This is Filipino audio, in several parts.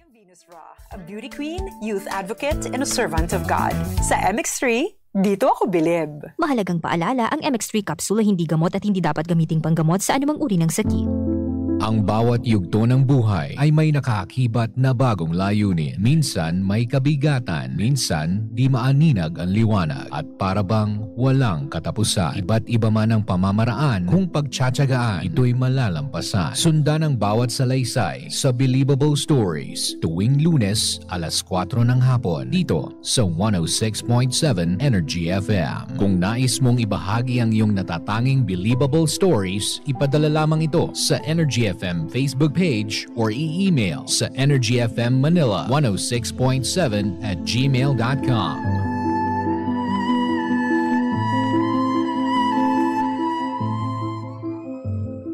Venus Ra, a beauty queen, youth advocate, and a servant of God. Sa MX3, dito ako bilib. Mahalagang paalala, ang MX3 capsule hindi gamot at hindi dapat gamiting panggamot sa anumang uri ng sakit. Ang bawat yugto ng buhay ay may nakaakibat na bagong layunin. Minsan may kabigatan, minsan di maaninag ang liwanag at parabang walang katapusan. Iba't iba man ang pamamaraan, kung pagtsatsagaan, ito'y malalampasan. Sundan ang bawat salaysay sa Believable Stories tuwing Lunes alas 4 ng hapon dito sa 106.7 Energy FM. Kung nais mong ibahagi ang iyong natatanging Believable Stories, ipadala lamang ito sa Energy FM Facebook page or e-email sa energyfmmanila106.7@gmail.com.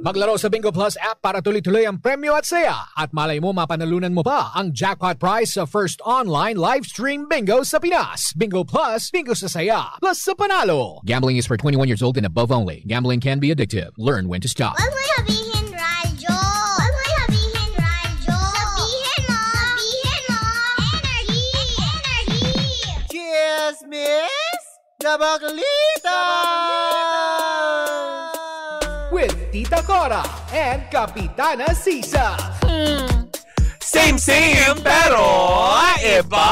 Maglaro sa Bingo Plus app para tuloy-tuloy ang premyo at saya. At malay mo, mapanalunan mo pa ang jackpot prize sa first online live stream bingo sa Pinas. Bingo Plus, bingo sa saya, plus sa panalo. Gambling is for 21 years old and above only. Gambling can be addictive. Learn when to stop. Huwag mo sabihin, Radyo! Huwag mo sabihin, Radyo! Sabihin mo! Sabihin mo! Energy! Energy! Cheers, miss! Gabaglita! With Tita Cora and Kapitana Sisa. Same, pero iba!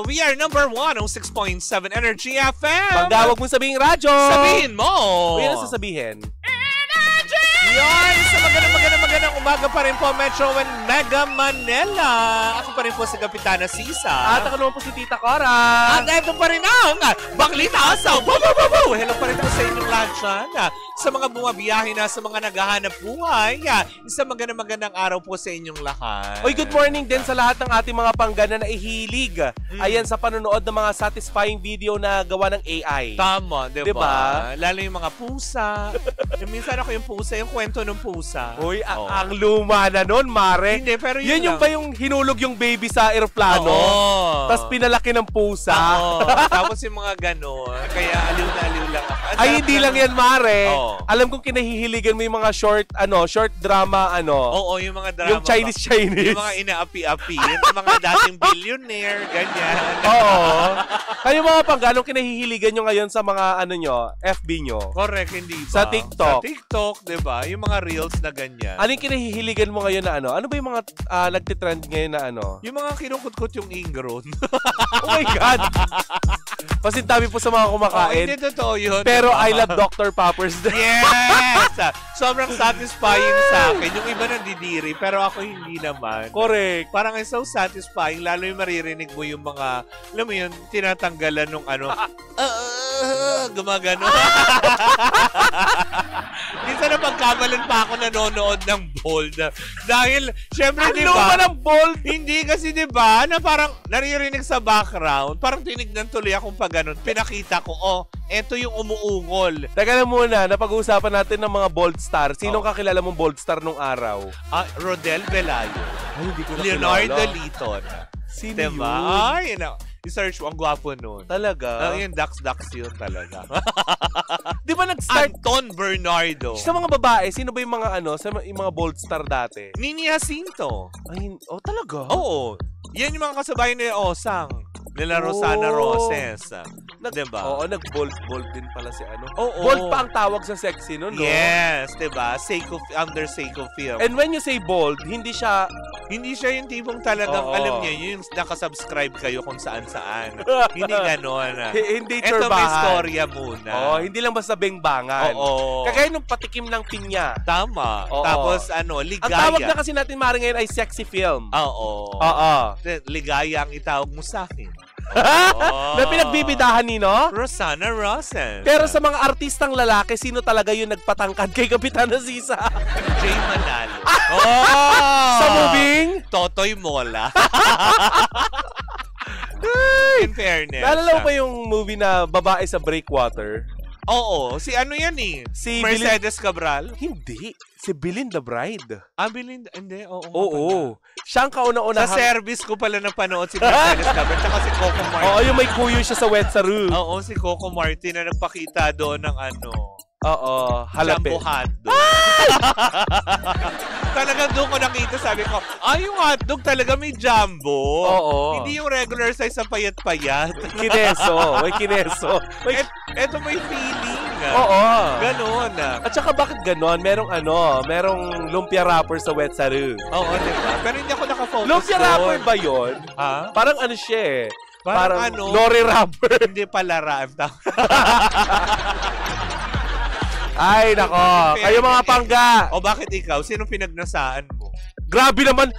We are number 106.7 Energy FM. Pagka huwag mong sabihin radyo! Sabihin mo! Ano sasabihin? Energy! Yan! Sa magandang umaga pa rin po, Metro and Mega Manila. Ako pa rin po si Kapitana Sisa. At ako naman po si Tita Cora. At ito pa rin ang Baklita Asaw. Hello pa rin po sa inyong lahat dyan. Sa mga bumabiyahe na, sa mga naghahanap buhay. Isang magandang araw po sa inyong lahat. Oy, good morning din sa lahat ng ating mga panggana na ihilig. Ayan, sa panonood ng mga satisfying video na gawa ng AI. Tama, Diba? Lalo yung mga pusa. Minsan ako yung pusa, yung kwento ng pusa. Uy, ang luma na nun, Mare. Hindi, pero yun yung lang. ba yung hinulog yung baby sa aeroplano? Tapos pinalaki ng pusa? Tapos yung mga gano'n. Kaya aliw na aliw lang ako. Ay, hindi lang yan, Mare. Alam kong kinahihiligan mo yung mga short drama, Oo, yung mga drama. Yung Chinese. Yung mga inaapi-api. Yung mga dating billionaire, ganyan. Oo. Kayo mga pangganong kinahihiligan nyo ngayon sa mga FB nyo? Correct, hindi ba? Sa TikTok. Sa TikTok, diba? Yung mga reels na ganyan. Ano yung kinahihiligan mo ngayon na Ano ba yung mga nagtitrend ngayon na Yung mga kinukutkot yung ingron. Oh my God! Pasintabi po sa mga kumakain. Hindi totoo yun. Pero I love Dr. Poppers. Yes! Sobrang satisfying sa akin. Yung iba nandidiri, pero ako hindi naman. Correct. Parang it's so satisfying, lalo yung maririnig mo yung mga, alam mo yun, tinatanggalan nung gumagano. Minsan na pagkamalan pa ako nanonood ng Bold. Dahil, syempre, di ba? Ano ba ng Bold? Hindi kasi, di ba, na parang naririnig sa background, parang tinignan tuloy akong pag ganun. Pinakita ko, eto yung umuungol. Teka lang muna, napag-uusapan natin ng mga bold star. Sinong kakilala mong bold star nung araw? Rodel Velayo. Ay, hindi ko na Leonardo Liton. Sino diba? yun? Ay, i-search mo, ang gwapo nun. Talaga? Yung Dax yun talaga. Di ba nag-start? Anton Bernardo. Sa mga babae, sino ba yung mga yung mga bold star dati? Nini Jacinto. Ay, talaga? Oo. Yan yung mga kasabayan ni Osang. Nila Rosana Roses. Diba? Oo, nag-bold din pala si Oo. Bold pa ang tawag sa sexy nun, no? Yes, diba? Under Seiko Film. And when you say bold, hindi siya yung tipong talagang, alam niya, yung nakasubscribe kayo kung saan-saan. Hindi ganon. Hindi ito turbahan. may storya muna. Hindi lang basta bengbangan. Oo. Kagaya nung patikim ng pinya. Tama. Oo. Tapos, ligaya. Ang tawag na kasi natin mara ngayon ay sexy film. Oo. Ligaya ang itawag mo sa akin. Na pinagbibidahan ni, no? Rosana Roses. Pero sa mga artistang lalaki, sino talaga yung nagpatangkad kay Kapitana Sisa? Jay Manalo. Sa moving? Totoy Mola. In fairness. Naalala mo ba yung movie na Babae sa Breakwater? Oo. Si ano yan eh? Si Mercedes Cabral? Hindi. Si Belinda Bride. Belinda? Hindi. Oo. Siya ang kauna-una. Sa service ko pala napanood si Mercedes Cabral tsaka si Coco Martin. Oo, yung may kuyo siya sa Wetsaru. Oo, si Coco Martin na nagpakita doon ng Oo, halapit. Jumbo hotdog. Talagang doon ko nakita, sabi ko, yung hotdog talaga may jumbo. Oo. Hindi yung regular size sa payat-payat. Kineso. May kineso. Eto may feeling. Oo. Ganon. At saka bakit ganon? Merong lumpia wrapper sa Wet Saru. Oo, diba? Pero hindi ako nakafocus Lumpia wrapper ba yun? Ha? Parang ano siya eh. Parang nori wrapper. Hindi pala Ay, nako. Kayo mga pangga. O bakit ikaw? Sino pinagnasaan mo? Grabe naman.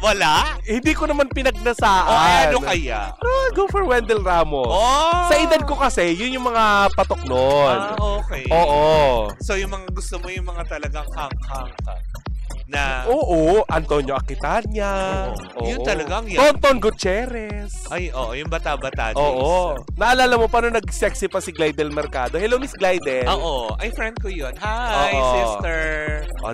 Wala? Hindi ko naman pinagnasaan. Ano kaya? Go for Wendell Ramos. Oh! Sa edad ko kasi, yun yung mga patok nun. Okay. Oo. So yung mga gusto mo yung mga talagang hang-hang ka. Na... Oo, Antonio Aquitania. Oo. Yun talagang yan. Tonton Gutierrez. Ay, yung bata-bata. Oo. Naalala mo paano nag-sexy pa si Glidel Mercado? Hello, Miss Glidel. Oo. Ay, friend ko yun. Hi, sister.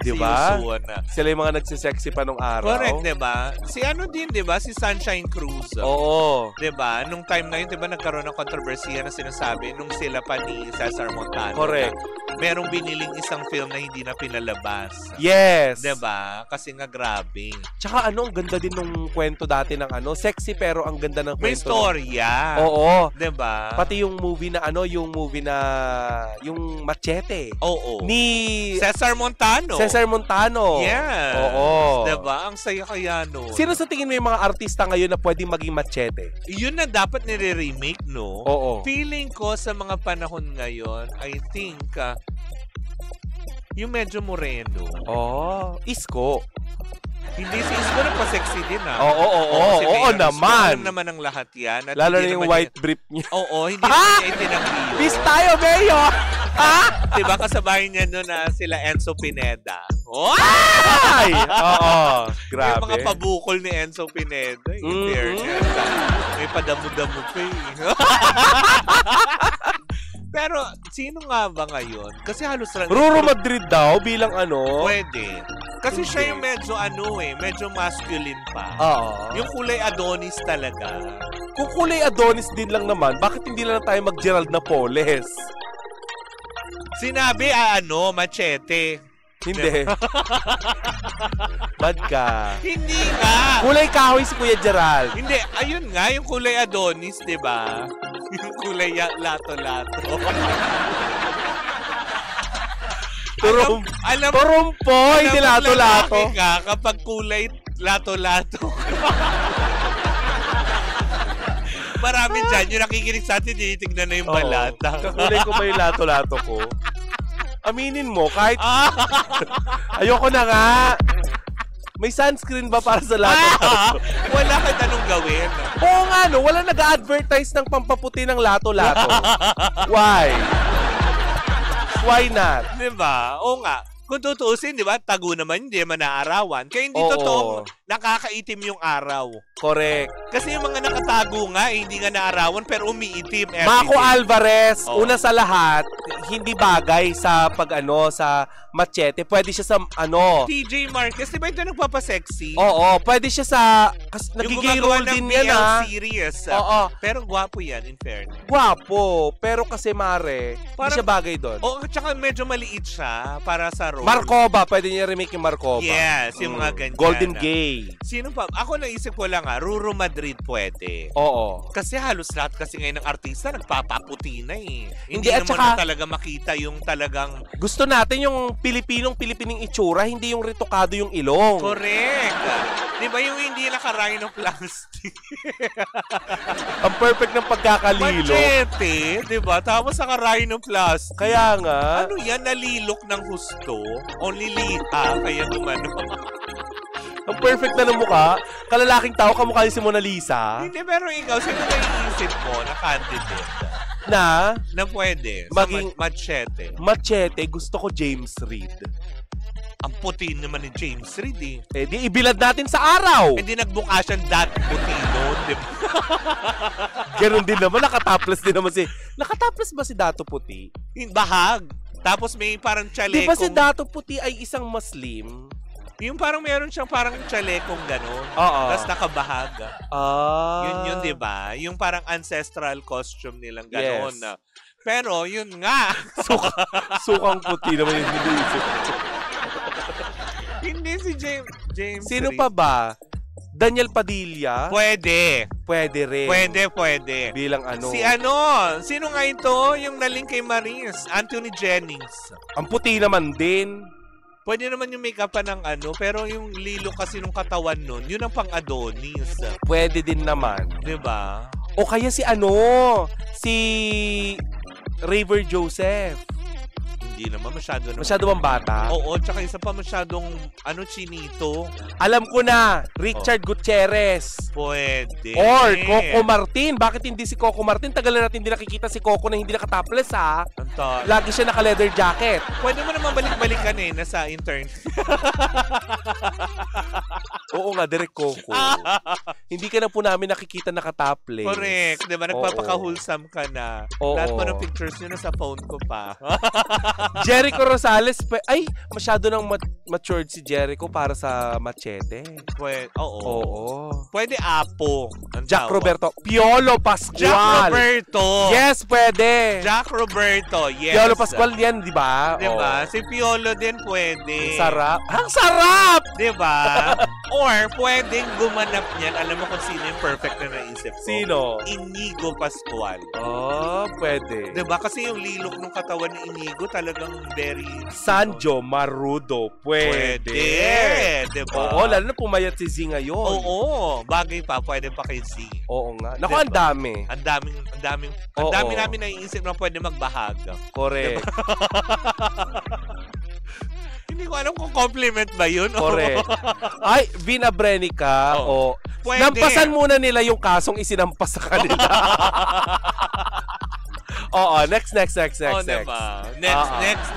Diba? See you soon. Sila yung mga nagsisexy pa nung araw. Correct, diba? Si ano din, diba? Si Sunshine Cruz. Oo. Diba? Nung time na yun, diba, nagkaroon ng kontrobersiya na sinasabi nung sila pa ni Cesar Montano. Correct. Merong biniling isang film na hindi na pinalabas. Yes. Diba? Kasi nga grabe. Tsaka ang ganda din nung kwento dati ng sexy pero ang ganda ng kwento. May storya. Oo. Diba? Pati yung movie na yung Machete. Oo. Ni Cesar Montano. Yeah. Oo. Diba? Ang saya kaya no. Sino sa tingin mo yung mga artista ngayon na pwedeng maging Machete? Yun na dapat nire-remake, no? Oo. Feeling ko sa mga panahon ngayon, I think, yung medyo moreno. Isko. Hindi si Isko nagpa-sexy din, Oo naman. Alam naman ang lahat yan. At lalo na yung white brief niya. Oo, hindi naman niya itinanggi yun. Peace tayo, Mayo! Diba kasabay niya nun na sila Enzo Pineda? Ay! Oo, grabe. Yung mga pabukol ni Enzo Pineda. In fairness. May padamo-damo pa Pero, sino nga ba ngayon? Kasi halos lang... Ruro Madrid daw bilang Pwede. Kasi siya yung medyo masculine pa. Oo. Yung kulay Adonis talaga. Kung kulay Adonis din lang naman, bakit hindi lang tayo mag-Gerald Napoles? Sinabi, Machete. Hindi. Bad ka. Hindi nga. Kulay kahoy si Kuya Gerald. Hindi, ayun nga, yung kulay Adonis, di ba? Yung kulay lato-lato. Turumpo, hindi lato-lato. Alam mo, ka kapag kulay lato-lato. Marami dyan, yung nakikinig sa atin, tinitignan na yung balata. Kakulay ko ba yung lato-lato ko? Aminin mo, kahit... Ayoko na nga. May sunscreen ba para sa lato-lato? Wala kahit anong gawin. Oo nga, wala nag-advertise ng pampaputi ng lato-lato. Why? Why not? Diba? Oo nga. Kung tutuusin, di ba, tago naman, hindi naman naarawan. Kaya hindi totoong nakakaitim yung araw. Correct. Kasi yung mga nakatago nga, hindi nga naarawan, pero umiitim. Mako Alvarez, una sa lahat, hindi bagay sa sa Machete. Pwede siya sa TJ Marquez, di ba ito nagpapasexy? Oo, pwede siya sa... Nagigay role din yan, series. Oo. Pero gwapo yan, in fairness. Gwapo. Pero kasi, Mare, hindi siya bagay doon. Oo, tsaka medyo maliit siya para sa role. Markova, pwede niya remake yung Markova. Yes, yung mga ganyan. Golden Gay. Sino pa? Ako naisip ko lang Ruro Madrid pwede. Oo. Kasi halos lahat kasi ngayon ng artista nagpapaputi na eh. Hindi at naman saka, na talaga makita yung talagang... Gusto natin yung Pilipining itsura, hindi yung retokado yung ilong. Correct. Di ba yung hindi naka-rhinoplasty? Ang perfect ng pagkakalilo. Machete, di ba? Tapos naka-rhinoplasty. Kaya nga. Ano yan? Nalilok ng husto? Only liha, kaya gumano. Ang perfect na ng mukha. Kalalaking tao, kamukha si Mona Lisa. Hindi, pero ikaw, sino naiisip mo na candidate? Na pwede. Maging Machete. Machete, gusto ko James Reid. Ang puti naman ni James Reid eh. Di ibilad natin sa araw. Hindi nagbuka siyang that puti noon, di ba? Ganun din naman, nakataples din naman nakataples ba si Dato Puti? Bahag. Tapos may parang tsalekong... Di ba si Dato Puti ay isang Muslim? Yung parang meron siyang parang tsalekong gano'n. Oo. Tapos nakabahag. Yun, di ba? Yung parang ancestral costume nilang gano'n. Yes. Pero, yun nga. Sukang puti naman yung hiniisip. si James Sino Reid. pa ba? Daniel Padilla? Pwede. Pwede rin. Pwede. Bilang ano? Sino nga ito? Yung naling kay Maris. Anthony Jennings. Ang puti naman din. Pwede naman yung make-upan ng pero yung lilo kasi nung katawan nun, yun ang pang-Adonis. Pwede din naman. Diba? O kaya si Raver Joseph. Hindi naman masyado Masyado bang bata? Oo, tsaka isa pa masyadong chinito. Alam ko na, Richard Gutierrez. Pwede. Or Coco Martin. Bakit hindi si Coco Martin? Tagal na natin hindi nakikita si Coco na hindi nakatopless ha. Lagi siya naka-leather jacket. Pwede mo naman balik-balikan nasa intern. Oo nga, direct Coco. Hindi ka na po namin nakikita nakatopless. Correct. Diba? Nagpapaka-wholesome ka na. Oo. Lahat mo ng pictures nyo nasa phone ko pa. Jericho Rosales. Masyado nang matured si Jericho para sa Machete. Oo. Pwede Apo. Jack Roberto. Piolo Pascual. Jack Roberto. Yes, pwede. Jack Roberto. Yes. Piolo Pascual yan, di ba? Diba? Si Piolo din pwede. Sarap. Ang sarap! Diba? Or pwedeng gumanap niyan. Alam mo kung sino yung perfect na naisip ko? Sino? Inigo Pascual. Oh, pwede. Diba? Kasi yung lilok ng katawan ni Inigo talagang very... Sanjo Marudo. Pwede. Diba? Oo, lalo na pumayat si Z ngayon. Oo. Bagay pa. Pwede pa kay Z. Oo nga. Naku, ang Diba? dami. Ang dami namin naiisip na pwede magbahag. Correct. Hindi ko alam kung compliment ba yun. Correct. Ay, Vina Brenica. Oo. Pwede. Nampasan muna nila yung kasong isinampas sa kanila. Oo, next. Oh, diba? Next.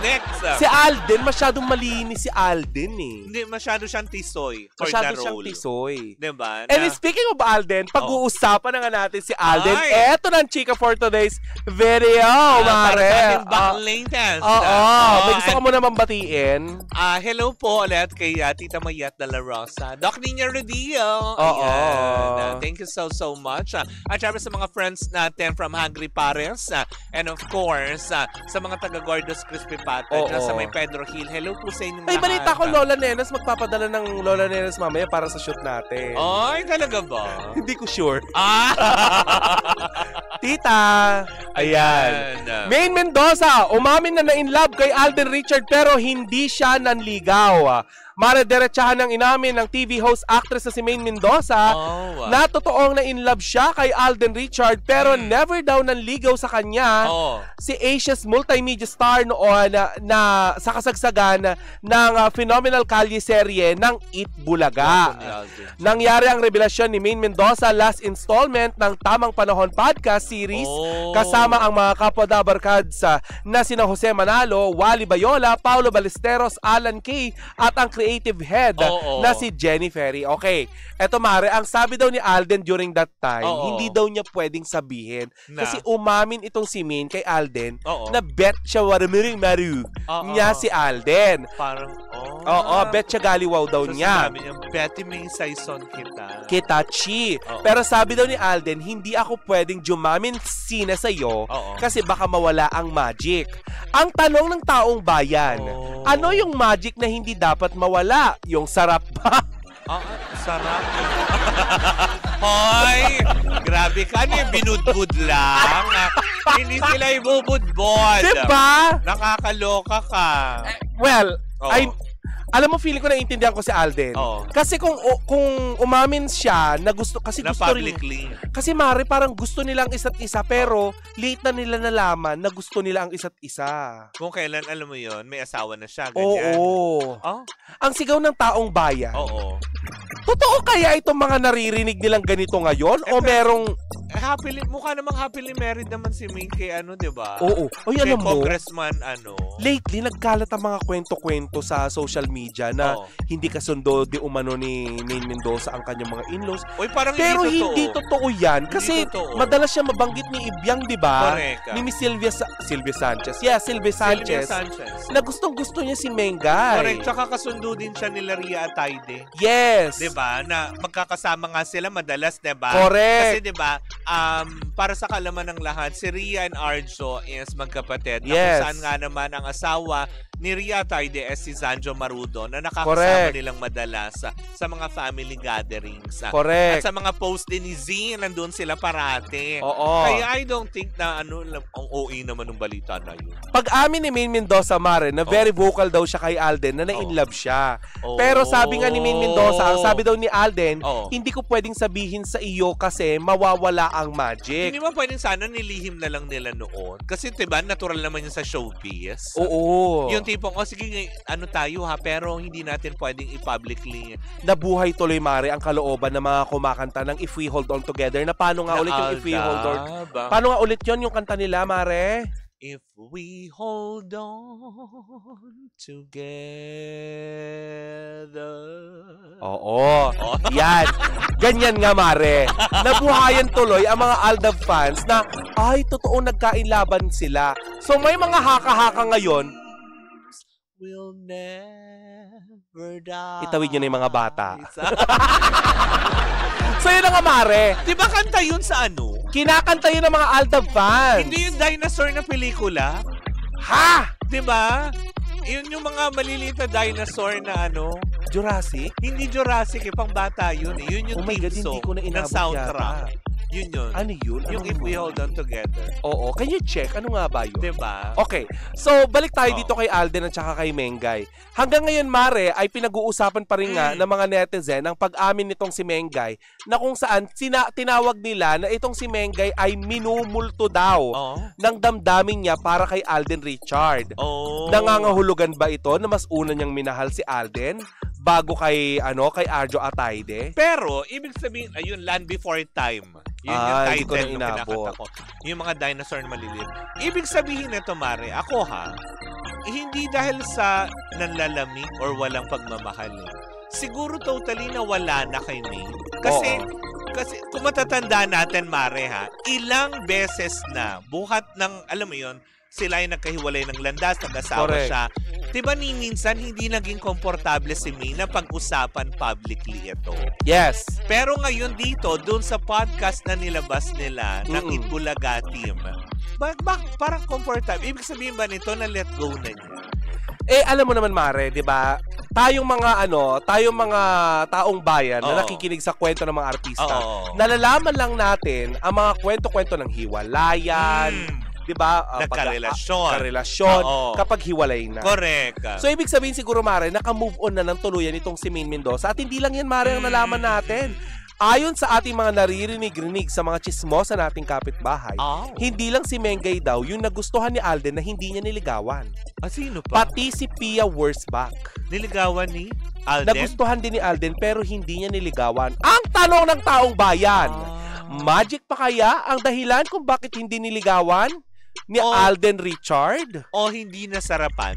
Si Alden, masyadong malinis si Alden eh. Hindi, masyado siyang tisoy for Masyado the siyang role. tisoy. Diba? And speaking of Alden, pag-uusapan na nga natin si Alden. Eto na ang chika for today's video, mare. Latest. May gusto ko muna mambatiin. Hello po ulit kay Tita Mayat de la Rosa. Doc Nina Rodillo. Thank you so much. At syempre sa mga friends natin from Hungry Pares. And of course, sa mga taga-Gordos Crispy Pata dyan sa may Pedro Hill. Hello po sa inyong May balita ko, Lola Nenas, magpapadala ng Lola Nenas mamaya para sa shoot natin. Ay, talaga ba? Hindi ko sure. Tita! Ayan. Maine Mendoza, umamin na in-love kay Alden Richard pero hindi siya nanligaw. Maradiretsahan ng inamin ng TV host actress na si Maine Mendoza na totoong na-in-love siya kay Alden Richard pero never daw nanligaw sa kanya si Asia's multimedia star noon na sa kasagsagan ng phenomenal kalye serye ng Eat Bulaga. Nangyari ang revelasyon ni Maine Mendoza last installment ng Tamang Panahon podcast series kasama ang mga kapwa Dabarkads na sina Jose Manalo, Wally Bayola, Paulo Ballesteros, Alan Kay at ang creative head na si Jenny Ferry. Okay, eto mare, ang sabi daw ni Alden during that time, hindi daw niya pwedeng sabihin kasi umamin itong si Maine kay Alden na bet siya maru niya si Alden. Parang, bet siya galiwaw daw niya. Sabi niya, Betty may saison Kita, chi. Pero sabi daw ni Alden, hindi ako pwedeng jumamin sina sa'yo kasi baka mawala ang magic. Ang tanong ng taong bayan, ano yung magic na hindi dapat mawala? Yung sarap ba? Sarap. Hoy! Grabe ka binudbud lang. Hindi sila ibubudbod. Diba? Nakakaloka ka. Alam mo, feeling ko naiintindihan ko si Alden. Kasi kung umamin siya na gusto, kasi na gusto publicly. Kasi mare, parang gusto nila ang isa't isa pero late na nila nalaman na gusto nila ang isa't isa. Kung kailan, alam mo yon, may asawa na siya, ganyan. Ang sigaw ng taong bayan. Totoo kaya itong mga naririnig nilang ganito ngayon? O merong... mukha namang happily married naman si Maine kay diba? Oy, alam mo, Congressman, lately, nagkalat ang mga kwento-kwento sa social media na hindi kasundo di umano ni Maine Mendoza ang kanyang mga in-laws. Pero hindi totoo yan. Kasi madalas siya mabanggit ni Ibyang, di ba? Ni Miss Sylvia Sanchez. Yeah, Sylvia Sanchez. Na gustong-gusto niya si Mengay. Correct. Tsaka kasundo din siya nila Ria Ataide. Yes. Diba? Na magkakasama nga sila madalas, diba? Correct. Kasi diba, para sa kalaman ng lahat, si Ria and Arjo is magkapatid. Yes. Kung saan nga naman ang asawa ni Ria Taide as si Zanjo Marudo na nakakasama Correct. nilang madalas sa mga family gatherings. Correct. At sa mga post din ni Z, nandun sila parate. Oo. Kaya I don't think na ang OA naman ng balita na yun. Pag-amin ni Maine Mendoza, Mare, na very vocal daw siya kay Alden, na na-inlove siya. Pero sabi nga ni Maine Mendoza, ang sabi daw ni Alden, hindi ko pwedeng sabihin sa iyo kasi mawawala ang magic. Hindi mo pwedeng sana nilihim na lang nila noon. Kasi diba, natural naman yun sa showbiz. Oo. Yung tipong, sige, ano tayo ha, pero hindi natin pwedeng i-publicly. Nabuhay tuloy, Mare, ang kalooban ng mga kumakanta ng If We Hold On Together. Na paano nga ulit yung If We Hold On? Paano nga ulit yun yung kanta nila, Mare? If we hold on together. Oo. Yan. Ganyan nga, Mare. Nabuhayan tuloy ang mga Aldab fans na, ay, totoo nagkainlaban sila. So may mga haka-haka ngayon. Will never die. Itawid nyo na yung mga bata. So yun na nga, Mare. Diba kanta yun sa ano? Kinakanta yun ng mga Aldab fans. Hindi yung dinosaur na pelikula. Ha? Diba? Yun yung mga maliliit na dinosaur na ano. Jurassic? Hindi Jurassic, pang bata yun. Yun yung Oh my God, theme hindi song ko na ng inabot soundtrack. yata. Yun yun. Ano yun? Yung If We Hold On Together. Oo. Can you check? Ano nga ba yun? Diba? Okay. So, balik tayo dito kay Alden at saka kay Mengay. Hanggang ngayon, Mare, ay pinag-uusapan pa rin nga ng mga netizen ang pag-amin nitong si Mengay na kung saan tinawag nila na itong si Mengay ay minumulto daw ng damdamin niya para kay Alden Richard. Nangangahulugan ba ito na mas una niyang minahal si Alden bago kay Arjo Ataide? Pero, ibig sabihin, ayun, Land Before Time. Yun yung title ng kinakanta ko. Yung mga dinosaur na maliliit. Ibig sabihin nito, Mare, ako hindi dahil sa nanlalamig or walang pagmamahal. Siguro totally na wala na kay May. Kasi kung matatanda natin, Mare, ilang beses na buhat ng, alam mo yun, sila ay nagkahiwalay ng landas, nag-asawa siya. Diba minsan hindi naging komportable si May na pag-usapan publicly ito? Yes. Pero ngayon dito, dun sa podcast na nilabas nila ng Itbulaga team, parang comfortable. Ibig sabihin ba nito na let go na niya? Alam mo naman, Mare, 'di ba? Tayong mga taong bayan na nakikinig sa kwento ng mga artista, nalalaman lang natin ang mga kwento-kwento ng hiwalayan, 'di ba? Nagkarelasyon kapag hiwalay na. Correct. So ibig sabihin siguro, Mare, naka-move on na ng tuluyan itong si Maine Mendoza. At hindi lang 'yan, Mare, ang nalaman natin. Ayon sa ating mga naririnig-rinig sa mga chismosa nating kapitbahay, hindi lang si Mengay daw yung nagustuhan ni Alden na hindi niya niligawan. Sino pa? Pati si Pia Wurzbach. Niligawan ni Alden? Nagustuhan din ni Alden pero hindi niya niligawan. Ang tanong ng taong bayan, magic pa kaya ang dahilan kung bakit hindi niligawan ni Alden Richard? O hindi nasarapan?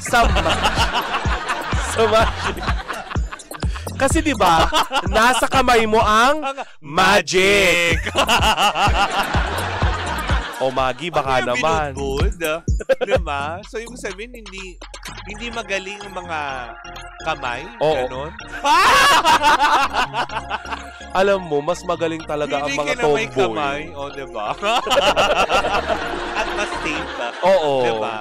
Sa magic. Kasi 'di ba, nasa kamay mo ang magic. Magi, baka naman. Good, diba? So yung sabihin, hindi magaling ang mga kamay, ganon. Alam mo, mas magaling talaga ang mga tomboy. Hindi ka na may kamay, diba? At mas safe. Diba?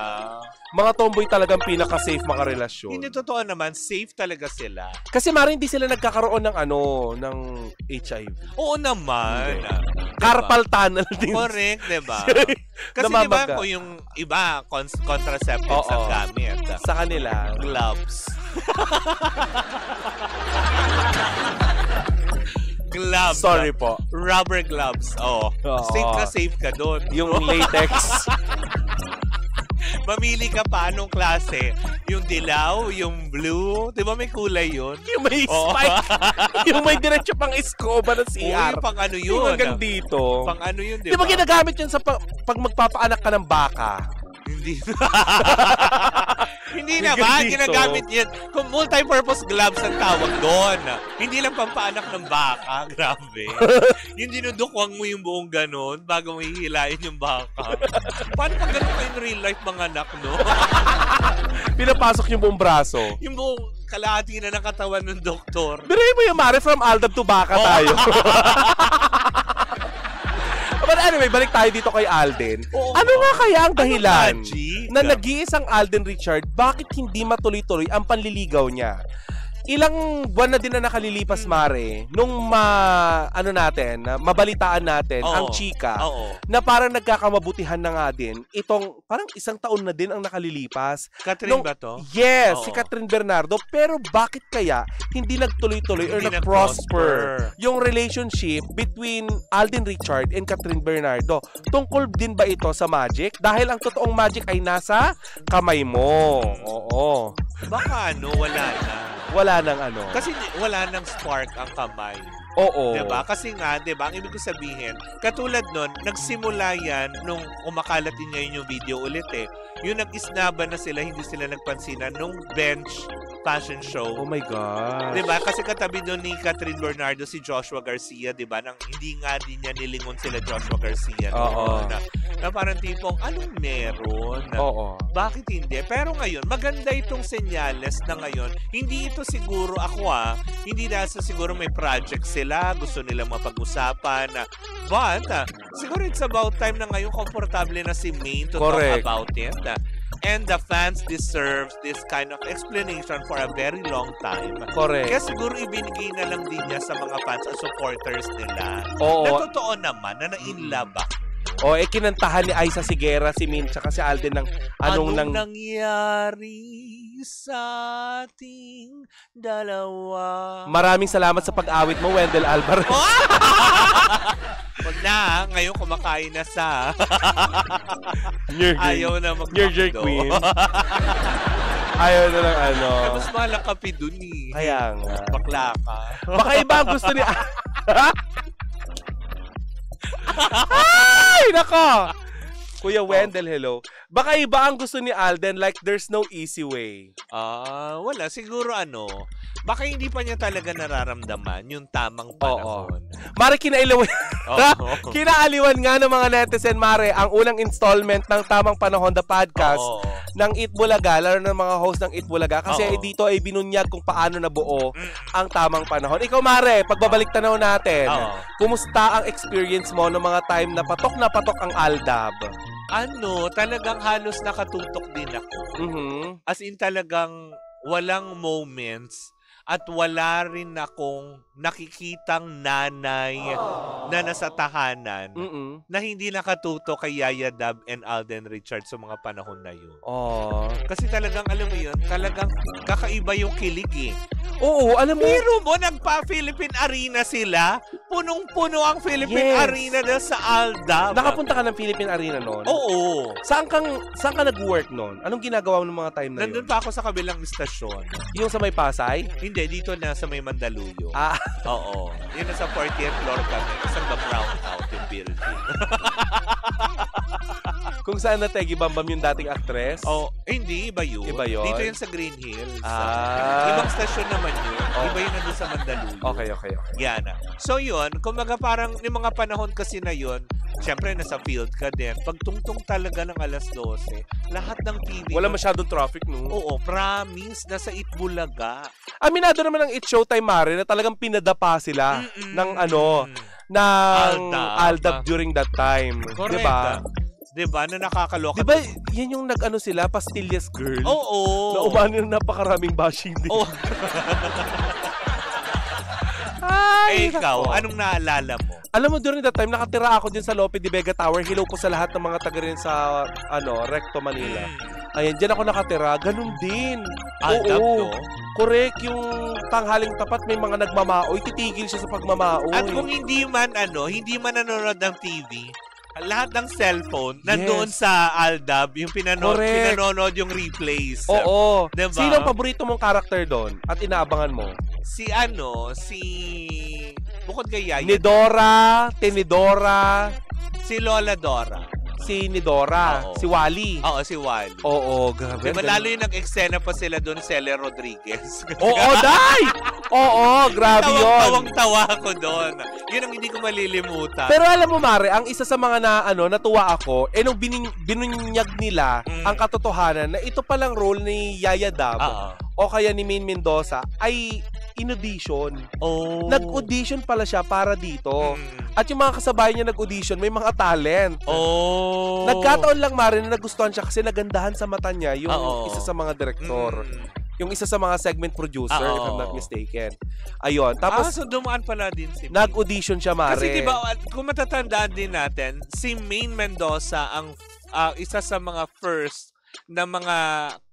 Mga tomboy talagang pinaka-safe makarelasyon. Hindi, totoo naman, safe talaga sila. Kasi Mare, hindi sila nagkakaroon ng HIV. Oo naman. Diba? Carpal tunnel din. Correct, diba? Kasi diba, kung yung iba, contraceptives ang gamit. Sa kanila, gloves. Gloves. Sorry po. Rubber gloves. Safe ka doon. Yung latex. Mamili ka pa anong klase. Yung dilaw, yung blue. Di ba may kulay yun? Yung may spike. Yung may diretso pang escoba ng CR. Pang ano yun? Yung hanggang dito. Pang ano yun, di ba? Di ba ginagamit yun sa pag magpapaanak ka ng baka? Hindi. Hindi naman. Ginagamit yan. Kung multi-purpose gloves ang tawag doon. Hindi lang pampaanak ng baka. Grabe. Yung dinudukwang mo yung buong ganon bago mo hihilain yung baka. Paano pag ganon kayo in real life mga anak, no? Pinapasok yung buong braso. Yung buong kalahati na ng katawan ng doktor. Biruin mo yung, Mare, from Aldab to Baka tayo. But anyway, balik tayo dito kay Alden. Oo, Ano nga kaya ang dahilan magic? na nag-iisang Alden Richard, bakit hindi matuloy-tuloy ang panliligaw niya? Ilang buwan na din na nakalilipas, Mare, nung mabalitaan natin ang chika na parang nagkakamabutihan na nga din. Itong parang isang taon na din ang nakalilipas. Catherine ba to? Yes, si Catherine Bernardo. Pero bakit kaya hindi nagtuloy-tuloy or Hindi nag-prosper yung relationship between Alden Richard and Catherine Bernardo? Tungkol din ba ito sa magic? Dahil ang totoong magic ay nasa kamay mo. Oo. Baka wala na. Wala nang Kasi wala nang spark ang kamay. Oo. Diba? Kasi nga, diba, ang ibig ko sabihin, katulad nun, nagsimula yan nung umakalat din ngayon yung video ulit Yung nag-isnaban na sila, hindi sila nagpansinan nung bench fashion show. Oh my God. Diba? Kasi katabi doon ni Catherine Bernardo si Joshua Garcia, diba? Nang hindi nga din niya nilingon sila Joshua Garcia. Oo. Na parang tipong, anong meron? Oo. Bakit hindi? Pero ngayon, maganda itong senyales na ngayon. Hindi ito siguro hindi dahil siguro may project sila, gusto nilang mapag-usapan. But, siguro it's about time na ngayon komportable na si Maine to talk about it. And the fans deserves this kind of explanation for a very long time. Correct. Kaya siguro ibinigay na lang din niya sa mga fans at supporters nila. Oo. Na totoo naman na na-inlove ako. Kinantahan ni Aiza Sigera, si Min, tsaka si Alden ng Anong nangyari sa ating dalawa? Maraming salamat sa pag-awit mo, Wendell Alvarez. Wag na, ngayon kumakain na sa ayaw na Your Queen. Ayaw na lang Mas mahal ang kape dun Kaya nga. Bakla ka. Baka iba ang gusto ni... Ay, nako! Kuya Wendell, hello. Baka iba ang gusto ni Alden, like there's no easy way. Wala. Siguro baka hindi pa niya talaga nararamdaman yung tamang panahon. Mare, kinaaliwan nga ng mga netizen, Mare, ang unang installment ng Tamang Panahon, the podcast ng Eat Bulaga, lalo ng mga host ng Eat Bulaga. Kasi dito ay binunyag kung paano nabuo ang Tamang Panahon. Ikaw, Mare, pagbabalik tanaw natin, kumusta ang experience mo ng mga time na patok ang Aldab? Talagang halos nakatutok din ako. As in talagang walang moments at wala rin akong nakikitang nanay na nasa tahanan na hindi nakatuto kay Yaya Dab and Alden Richard sa mga panahon na yun. Kasi talagang, alam mo yun, talagang kakaiba yung kilig Oo, alam mo. Pero mo, nagpa-Philippine Arena sila. Punong-puno ang Philippine Arena na sa Aldab. Nakapunta ka ng Philippine Arena noon? Oo. Saan ka nag-work noon? Anong ginagawa mo ng mga time na yun? Nandun pa ako sa kabilang istasyon. Yung sa may Pasay? Hindi, dito na sa may Mandaluyong. Oo. Yun na sa 40th floor kami. Isang brown out yung building. Kung saan na Tegi Bambam yung dating actress? Hindi. Iba yun. Iba yun? Dito yun sa Green Hills. Ibang stasyon naman yun. Iba yun nandun sa Mandaluyong. Okay. Yan na. So yun, kumbaga parang yung mga panahon kasi na yun, syempre nasa field ka din. Pagtungtong talaga ng alas 12, lahat ng TV. Wala masyadong traffic, no? Oo, promise. Nasa Itbulaga. Aminado naman ang It's Showtime, Mare, na talagang pinadapa sila ng Aldab during that time. Correct. Diba? Na nakakaloka. Diba yan yung sila, Pastillas Girl? Oo. Na umano ng napakaraming bashing din. Oo. Ikaw, anong naalala mo? Alam mo, during that time, nakatira ako din sa Lope de Vega Tower. Hello po sa lahat ng mga taga rin sa Recto, Manila. Ayan, dyan ako nakatira. Ganun din. Aldab, no? Correct. Yung tanghaling tapat, may mga nagmamaoy. Titigil siya sa pagmamaoy. At kung hindi man nanonood ng TV, lahat ng cellphone nandoon sa Aldab, yung pinanonood yung replays. Oo. Diba? Sino ang paborito mong character doon at inaabangan mo? Bukod kay Yaya. Tinidora. Si Lola Dora. Si Nidora. Si Wally. Oo, si Wally. Oo, grabe. Diba, lalo yung nag-eksena pa sila doon, Celia Rodriguez. Oo, day! Oo, grabe yun. Tawang-tawa ako doon. Yun ang hindi ko malilimutan. Pero alam mo, Mare, ang isa sa mga natuwa ako, nung binunyag nila ang katotohanan na ito palang role ni Yaya Dab o kaya ni Maine Mendoza ay in-audition. Oh. Nag-audition pala siya para dito. Mm. At yung mga kasabay niya nag-audition, may mga talent. Oh. Nagkataon lang, Mare, na nagustuhan siya kasi nagandahan sa mata niya yung isa sa mga direktor. Yung isa sa mga segment producer, if I'm not mistaken. Ayun. Tapos, so dumaan pala din si Maine. nag-audition siya, Mare. Kasi diba, kung matatandaan din natin, si Maine Mendoza ang isa sa mga first na mga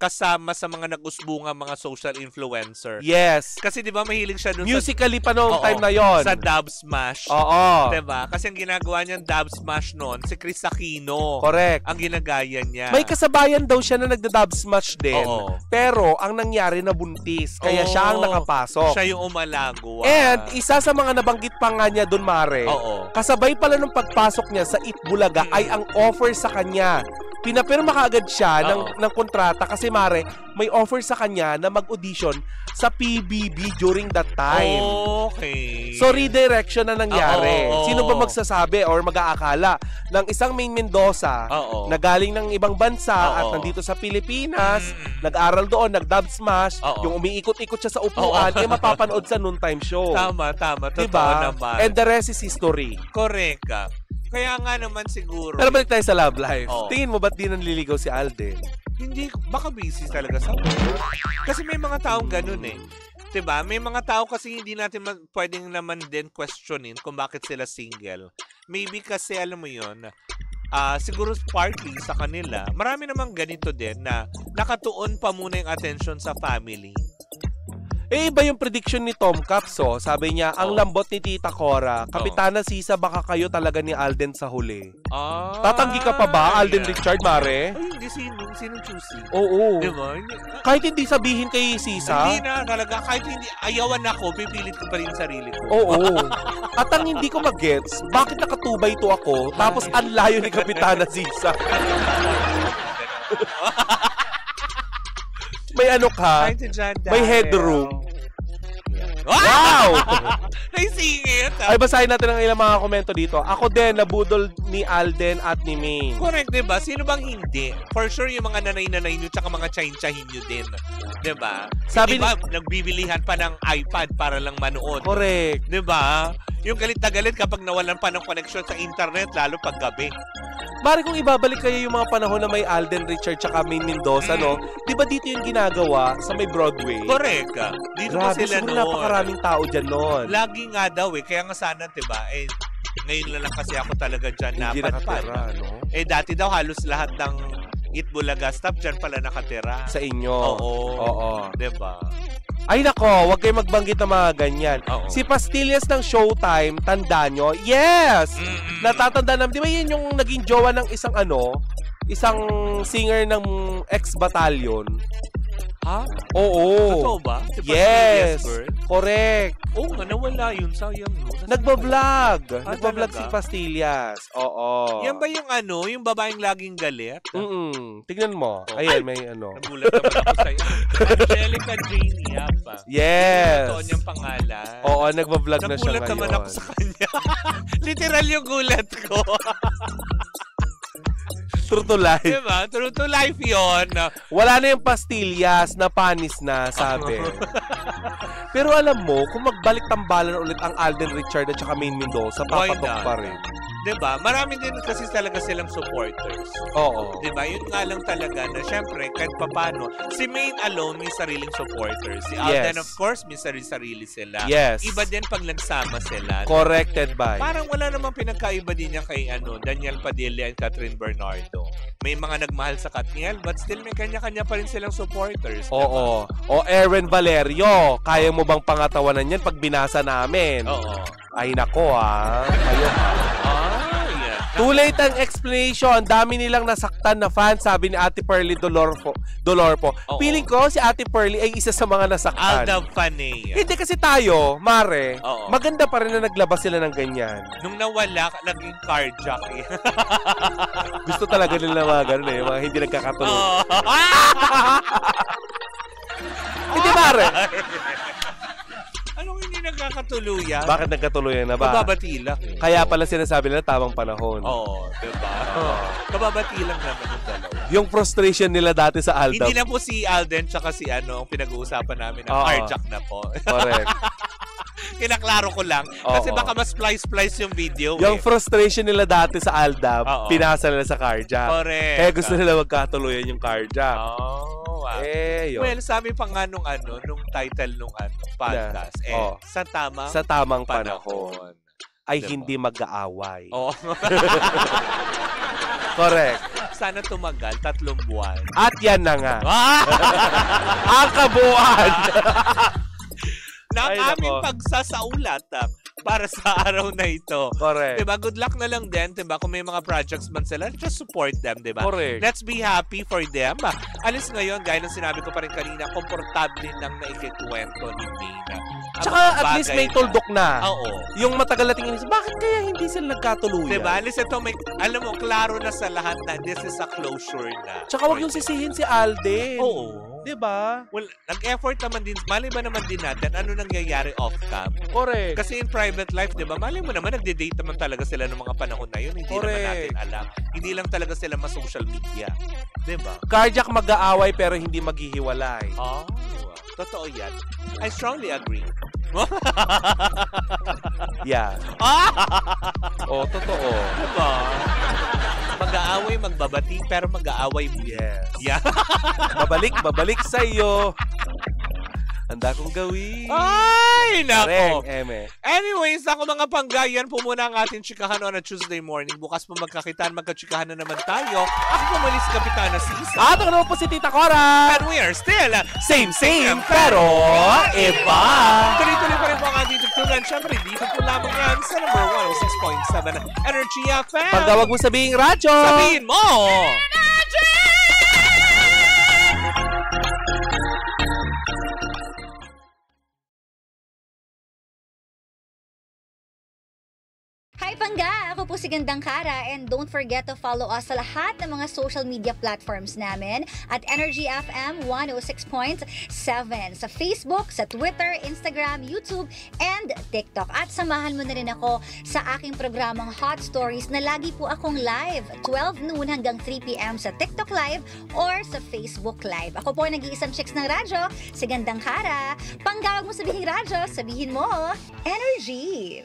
kasama sa mga nag-usbunga mga social influencer. Yes. Kasi di ba mahilig siya dun musically pa noong time na yon. Sa Dub Smash. Oo. Diba? Kasi ang ginagawa niyang Dub Smash noon, si Chris Aquino. Correct. Ang ginagaya niya. May kasabayan daw siya na nagda-Dub Smash din. Oo. Pero ang nangyari na buntis. Kaya siya ang nakapasok. Siya yung umalagwa. And isa sa mga nabanggit pa nga niya dun, Mare, kasabay pala nung pagpasok niya sa Itbulaga ay ang offer sa kanya. Pinapirma kaagad siya ng kontrata kasi, Mare, may offer sa kanya na mag-audition sa PBB during that time. Okay. So, redirection na nangyari. Sino ba magsasabi or mag-aakala ng isang Maine Mendoza na galing ng ibang bansa at nandito sa Pilipinas, nag-aral doon, nag-Dub Smash, yung umiikot-ikot siya sa upuan, eh mapapanood sa noontime show. Tama. Totoo diba? naman. And the rest is history. Correct ka. Kaya nga naman siguro. Pero balik tayo sa love life. Tingin mo ba't di nanliligaw si Alden? Hindi, baka busy talaga sa kasi may mga taong ganun eh. Diba? May mga tao kasi hindi natin pwedeng naman din questionin kung bakit sila single. Maybe kasi alam mo yon, siguro partly sa kanila. Marami namang ganito din na nakatuon pa muna yung attention sa family. Eh, iba yung prediction ni Tom Capso. Sabi niya, ang lambot ni Tita Cora, Kapitana Sisa, baka kayo talaga ni Alden sa huli. Tatanggi ka pa ba, Alden Richard, Mare? Ay, hindi. Sinong choosy? Oo. Diba? Kahit hindi sabihin kay Sisa? Hindi na, talaga. Kahit hindi, ayawan ako, pipilit ko pa rin sarili ko. Oo. At ang hindi ko mag-gets, bakit nakatubay to ako, tapos ang layo ni Kapitana Sisa? May ano ka? May headroom. Wow! Naisingit. Ay, basahin natin ang ilang mga komento dito. Ako din, nabudol ni Alden at ni Maine. Correct, diba? Sino bang hindi? For sure, yung mga nanay-nanay nyo tsaka mga tsahin-tsahin nyo din. Diba? Sabi diba, nagbibilihan pa ng iPad para lang manood. Correct. Diba? Yung galit na galit kapag nawalan pa ng connection sa internet, lalo pag gabi. Bari kung ibabalik kayo yung mga panahon na may Alden Richard tsaka Maine Mendoza, no? Di ba dito yung ginagawa sa may Broadway? Correct. Dito Grabe, pa sila siguro noon. napakaraming tao dyan noon. Lagi nga daw eh. Kaya nga sana, diba? Eh, ngayon na lang kasi ako talaga dyan hindi napadpad. nakatira, no? Eh, dati daw halos lahat ng Itbulaga staff dyan pala nakatira. Sa inyo? Oo. Diba? Ay nako, wag kayo magbanggit ng mga ganyan. Si Pastillas ng Showtime, tanda nyo? Yes! Natatanda namin. Di ba yun yung naging jowa ng isang singer ng X-Battalion? Ha? Oo. Totoo ba? Si Yes! Girl? Correct. Oo nga, nawala yun. Sayang, no? Nagbablog. Nagbablog talaga? si Pastillas. Oo. Yan ba yung babaeng laging galit? Tignan mo. Ayan, may ano. Nagulat naman ako sa'yo. Angelica Jane Yapa. Yes. Totoo niyang pangalan. Oo, nagbablog na siya Nagulat ngayon. naman ako sa kanya. Literal yung gulat ko. True to life. Diba? True to life yun. Wala na yung Pastillas, na panis na, sabi. Pero alam mo, kung magbalik tambalan ulit ang Alden Richard at saka Maine Mendoza, papatok pa rin. Diba? Marami din kasi talaga silang supporters. Oo. Diba? Yun nga lang talaga na syempre, kahit papano, si Maine alone may sariling supporters. Si Alden, of course, may sarili sila. Yes. Iba din pag nagsama sila. Corrected by. Parang wala namang pinagkaiba din niya kay Daniel Padilla and Catherine Bernardo. May mga nagmahal sa Katniel, but still may kanya-kanya pa rin silang supporters. Oo. Diba? O Aaron Valerio, kaya mo bang pangatawanan yan pag binasa namin? Oo. Ay nako Kayo Yeah. Too late ang explanation. Dami nilang nasaktan na fans, sabi ni Ate Pearly Dolorpo. Feeling ko si Ate Pearly ay isa sa mga nasaktan. Alda Panay. Hindi kasi tayo, Mare, Oo. maganda pa rin na naglabas sila ng ganyan. Nung nawala, naging carjack eh. Gusto talaga nila mga ganun eh, mga hindi nagkakatulog. Oh. Hindi, Mare. Anong hindi Hindi nagkakatuluyan. Bakit nagkatuluyan na ba? Kababati lang. Kaya pala sinasabi nila tamang panahon. Oo, diba? Kababati lang naman yung dalawa. Yung frustration nila dati sa Aldab. Hindi na po si Alden tsaka si ang pinag-uusapan namin na carjack na po. Correct. Kinaklaro ko lang. Kasi baka mas splice yung video. Yung frustration nila dati sa Aldab, pinasa nila sa carjack. Correct. Kaya gusto nila magkatuluyan yung carjack. Oh, wow. Yun. Well, sabi pa nga nung title nung podcast, sa tamang panahon. Ay diba? hindi mag-aaway. Oh. Correct. Sana tumagal 3 buwan. At yan na nga. Ang kabuuan. Na aming pagsasaulat para sa araw na ito. Correct. Diba? Good luck na lang din, diba? Kung may mga projects man sila, just support them, diba? Correct. Let's be happy for them. Alis ngayon, gaya ng sinabi ko pa rin kanina, komportable nang naikikwento ni Mina. Tsaka at least may tuldok na. Oo. Yung matagal na tingin, bakit kaya hindi sila nagkatuluyan? Diba? Alis ito, alam mo, klaro na sa lahat na this is a closure na. Tsaka wag yung sisihin si Alden. Oo. Diba? Well, nag-effort naman din, mali ba naman din natin ano nangyayari off-cam? Correct. Kasi in private life, di ba, mali mo naman, nagde-date naman talaga sila ng mga panahon na yun. Hindi naman natin alam. Hindi lang talaga sila ma-social media. Di ba? Carjack mag-aaway pero hindi maghihiwalay. Oh, totoo yan. I strongly agree. Yeah. Oh, totoo. Diba? Mag-aaway, magbabati, pero mag-aaway mo. Yes. Yeah. babalik sa iyo. Handa kong gawin. Ay, nako. Anyways, ako mga panggayan, po muna ang ating chikahan on a Tuesday morning. Bukas po magkakitaan, magkachikahan na naman tayo. Ako po muli si Kapitana Sisa. At ako naman po si Tita Cora. And we are still same, pero iba. Tuloy-tuloy pa rin po ang ating tugtugan. Siyempre, dito po lamang yan sa number 106.7 Energy FM. Pagka wag mo sabihin radyo. Sabihin mo! Hi Pangga! Ako po si Gandang Kara and don't forget to follow us sa lahat ng mga social media platforms namin at Energy FM 106.7 sa Facebook, sa Twitter, Instagram, YouTube, and TikTok. At samahan mo na rin ako sa aking programang Hot Stories na lagi po akong live 12 noon hanggang 3 p.m. sa TikTok Live or sa Facebook Live. Ako po nag-iisang chicks ng radyo, si Gandang Kara. Pangga, wag mo sabihin radyo, sabihin mo Energy!